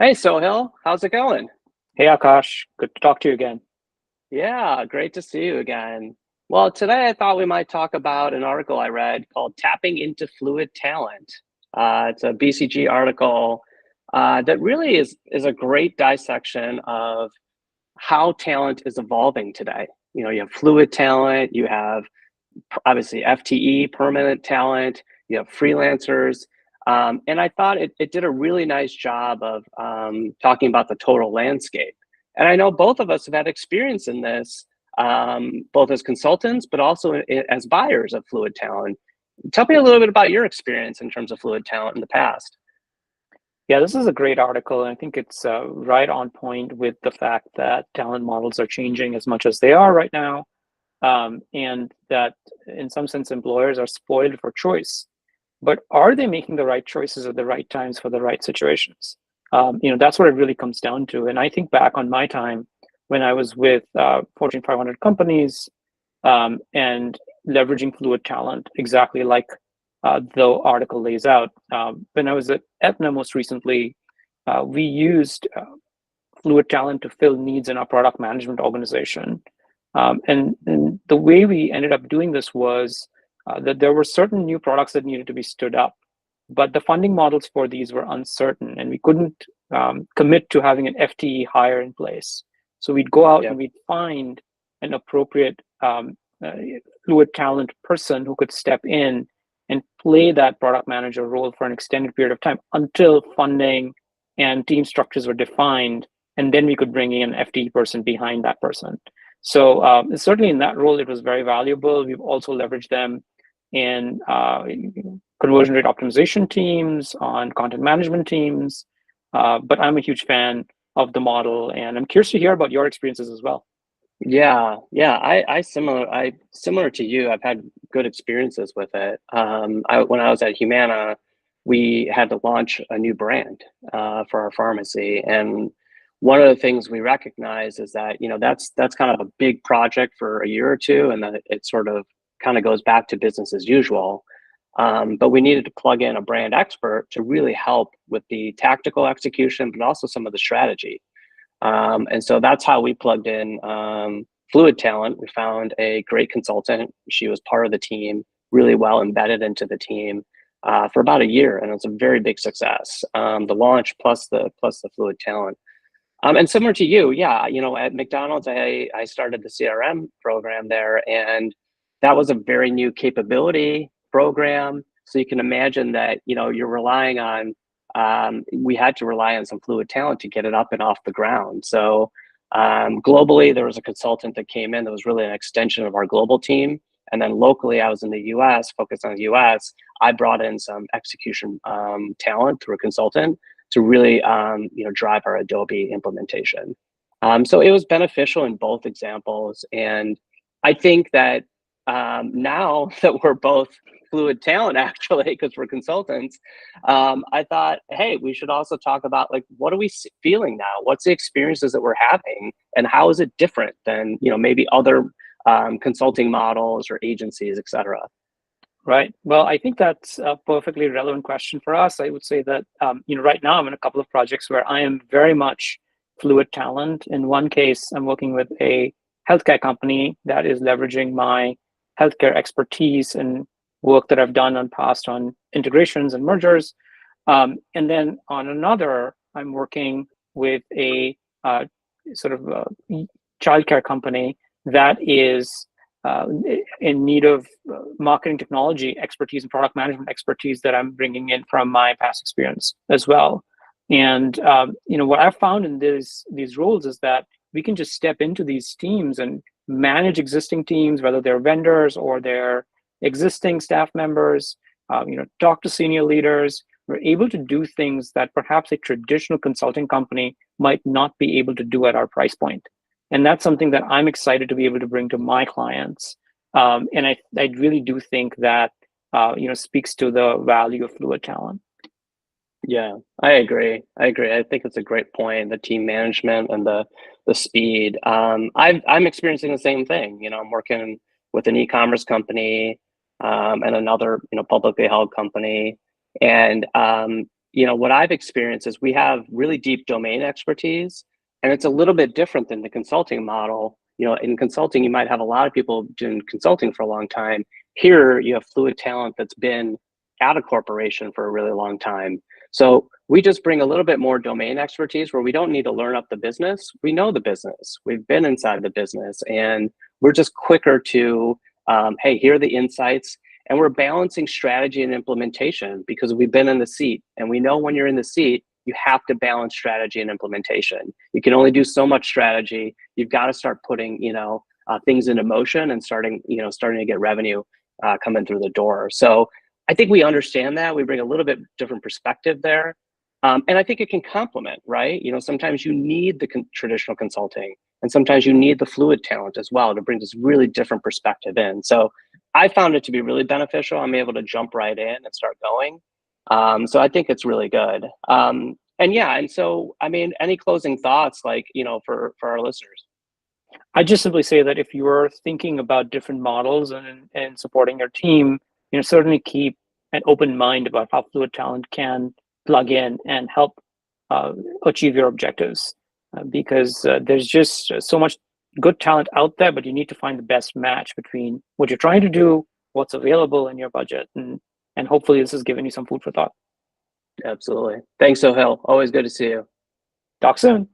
Hey, Sohail, how's it going? Hey Akash, good to talk to you again. Yeah, great to see you again. Well, today I thought we might talk about an article I read called Tapping into Fluid Talent. It's a BCG article that really is a great dissection of how talent is evolving today. You know, you have fluid talent, you have obviously FTE, permanent talent, you have freelancers. And I thought it did a really nice job of talking about the total landscape. And I know both of us have had experience in this, both as consultants, but also as buyers of fluid talent. Tell me a little bit about your experience in terms of fluid talent in the past. Yeah, this is a great article, and I think it's right on point with the fact that talent models are changing as much as they are right now, and that in some sense employers are spoiled for choice. But are they making the right choices at the right times for the right situations? That's what it really comes down to. And I think back on my time when I was with Fortune 500 companies, and leveraging fluid talent, exactly like the article lays out. When I was at Aetna most recently, we used fluid talent to fill needs in our product management organization. And the way we ended up doing this was that there were certain new products that needed to be stood up, but the funding models for these were uncertain, and we couldn't commit to having an FTE hire in place. So we'd go out and Yep. we'd find an appropriate uh, fluid talent person who could step in and play that product manager role for an extended period of time until funding and team structures were defined, and then we could bring in an FTE person behind that person. So certainly in that role, it was very valuable. We've also leveraged them in conversion rate optimization teams, on content management teams. But I'm a huge fan of the model, and I'm curious to hear about your experiences as well. Yeah. I similar to you. I've had good experiences with it. When I was at Humana, we had to launch a new brand for our pharmacy, and one of the things we recognize is that that's kind of a big project for a year or two, and then it sort of kind of goes back to business as usual. But we needed to plug in a brand expert to really help with the tactical execution, but also some of the strategy. And so that's how we plugged in Fluid Talent. We found a great consultant. She was part of the team, really well embedded into the team for about a year, and it was a very big success. The launch plus the Fluid Talent. And similar to you, yeah, at McDonald's, I started the CRM program there, and that was a very new capability program. So you can imagine that you're relying on we had to rely on some fluid talent to get it up and off the ground. So globally, there was a consultant that came in that was really an extension of our global team. And then locally, I was in the US, focused on the US. I brought in some execution talent through a consultant to really drive our Adobe implementation. So it was beneficial in both examples. And I think that now that we're both fluid talent, actually, because we're consultants, I thought, hey, we should also talk about, like, what are we feeling now? What's the experiences that we're having, and how is it different than maybe other consulting models or agencies, et cetera? Right. Well, I think that's a perfectly relevant question for us. I would say that right now I'm in a couple of projects where I am very much fluid talent. In one case, I'm working with a healthcare company that is leveraging my healthcare expertise and work that I've done on past on integrations and mergers. And then on another, I'm working with a sort of childcare company that is uh, in need of marketing technology expertise and product management expertise that I'm bringing in from my past experience as well. And what I've found in these roles is that we can just step into these teams and manage existing teams, whether they're vendors or they're existing staff members. Talk to senior leaders. We're able to do things that perhaps a traditional consulting company might not be able to do at our price point. And that's something that I'm excited to be able to bring to my clients. And I really do think that speaks to the value of fluid talent. Yeah, I agree. I agree. I think it's a great point, the team management and the speed. I'm experiencing the same thing. I'm working with an e-commerce company and another, publicly held company. And what I've experienced is we have really deep domain expertise, and it's a little bit different than the consulting model. In consulting, you might have a lot of people doing consulting for a long time. Here, you have fluid talent that's been at a corporation for a really long time. So we just bring a little bit more domain expertise where we don't need to learn up the business. We know the business. We've been inside the business, and we're just quicker to, hey, here are the insights. And we're balancing strategy and implementation because we've been in the seat, and we know when you're in the seat, you have to balance strategy and implementation. You can only do so much strategy. You've got to start putting, things into motion and starting to get revenue coming through the door. So I think we understand that. We bring a little bit different perspective there. And I think it can complement, right? Sometimes you need the traditional consulting, and sometimes you need the fluid talent as well to bring this really different perspective in. So I found it to be really beneficial. I'm able to jump right in and start going. So I think it's really good. And so, I mean, any closing thoughts, for our listeners? I just simply say that if you're thinking about different models and supporting your team, certainly keep an open mind about how fluid talent can plug in and help achieve your objectives, because there's just so much good talent out there, but you need to find the best match between what you're trying to do, what's available in your budget, and hopefully this has given you some food for thought. Absolutely. Thanks, Sohail. Always good to see you. Talk soon.